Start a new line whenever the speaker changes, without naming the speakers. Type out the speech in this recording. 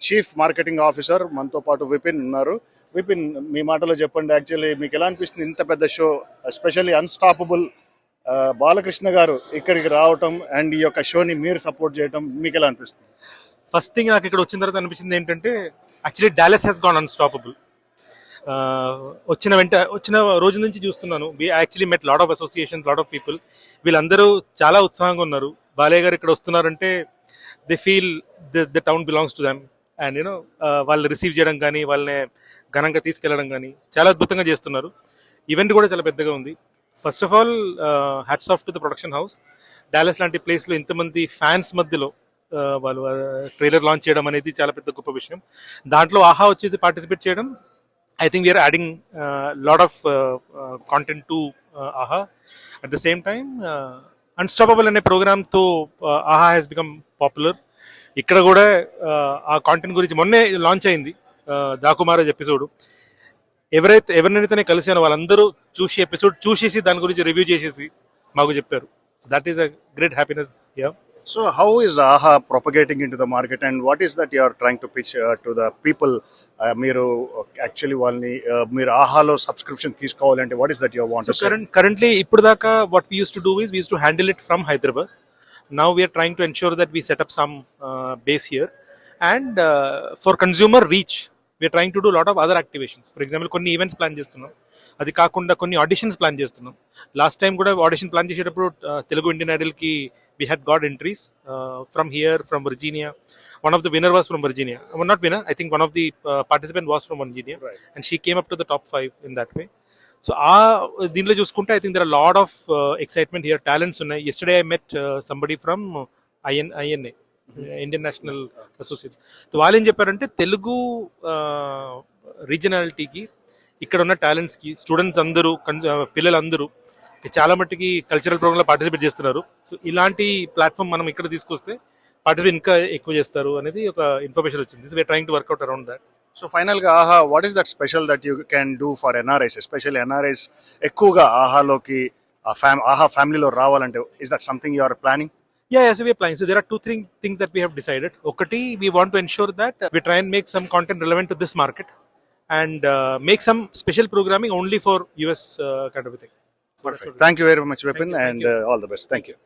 Chief marketing officer మనతో పాటు విపిన్ ఉన్నారు. విపిన్, మీ మాటలో చెప్పండి, యాక్చువల్లీ మీకు ఎలా అనిపిస్తుంది ఇంత పెద్ద షో, ఎస్పెషల్లీ అన్స్టాపబుల్ బాలకృష్ణ గారు ఇక్కడికి రావటం అండ్ ఈ యొక్క షోని మీరు సపోర్ట్ చేయటం మీకు ఎలా అనిపిస్తుంది?
ఫస్ట్ థింగ్ నాకు ఇక్కడ వచ్చిన తర్వాత అనిపించింది ఏంటంటే actually Dallas has gone unstoppable. వచ్చిన రోజు నుంచి చూస్తున్నాను. We actually met lot of association, lot of people. వీళ్ళందరూ చాలా ఉత్సాహంగా ఉన్నారు. బాలయ్య గారు ఇక్కడ వస్తున్నారంటే they feel the town belongs to them. And you know వాళ్ళు రిసీవ్ చేయడం కానీ, వాళ్ళని ఘనంగా తీసుకెళ్లడం కానీ చాలా అద్భుతంగా చేస్తున్నారు. ఈవెంట్ కూడా చాలా పెద్దగా ఉంది. First of all hats off to the production house. Dallas లాంటి ప్లేస్లో ఇంతమంది ఫ్యాన్స్ మధ్యలో వాళ్ళు ట్రైలర్ లాంచ్ చేయడం అనేది చాలా పెద్ద గొప్ప విషయం. దాంట్లో ఆహా వచ్చేసి పార్టిసిపేట్ చేయడం, I think we are adding a lot of content to AHA. At the same time, Unstoppable అనే ప్రోగ్రామ్తో AHA has become popular. ఇక్కడ కూడా ఆ కాంటెంట్ గురించి మొన్నే లాంచ్ అయింది దాకుమారాజ్ ఎపిసోడ్. ఎవరినైతే కలిసానో వాళ్ళందరూ ఎపిసోడ్ చూసేసి దాని గురించి రివ్యూ చేసేసి మాకు చెప్పారు. That is a great happiness here.
So how is AHA propagating into the market and what is that you are trying to pitch to the people? మీరు యాక్చువల్లీ వాళ్ళని మీరు ఆహాలో సబ్స్క్రిప్షన్ తీసుకోవాలంటే what is that you want to say?
Currently ఇప్పుడు దాకా what we used to do is we used to handle it from Hyderabad. Now we are trying to ensure that we set up some base here and for consumer reach we are trying to do a lot of other activations. For example, కొన్ని events plan చేస్తున్నాం. అది కాకుండా కొన్ని auditions plan చేస్తున్నాం. Last time కూడా audition plan చేసేటప్పుడు Telugu Indian ఐడల్కి we had got entries from here, from Virginia. One of the winner was from Virginia. Well, not winner, I think one of the participant was from Virginia. Right. And she came up to the top 5 in that way. So దీనిలో చూసుకుంటే I think there are a lot of excitement here, talents ఉన్నాయి. Yesterday I met somebody from INA, Indian National Association. So వాళ్ళు ఏం చెప్పారంటే తెలుగు రీజనాలిటీకి ఇక్కడ ఉన్న టాలెంట్స్కి students అందరూ పిల్లలందరూ చాలా మట్టుకి కల్చరల్ ప్రోగ్రామ్లో పార్టిసిపేట్ చేస్తున్నారు. సో ఇలాంటి ప్లాట్ఫామ్ మనం ఇక్కడ తీసుకొస్తే పార్టిసిపేట్ ఇంకా ఎక్కువ చేస్తారు అనేది ఒక ఇన్ఫర్మేషన్ వచ్చింది. So we are trying to work out around that.
So ఫైనల్గా Aha, what is that special that you can do for NRIs, especially NRIs ఎక్కువగా ఆహాలోకి ఆహా ఫ్యామిలీలో రావాలంటే is that something you are planning?
Yeah, yes, we are planning. So there are two things that we have decided. Okati, we want to ensure that we try and make some content relevant to this market and make some special programming only for US kind of a thing.
Perfect. Thank you very much, Vipin, and all the best. Thank you.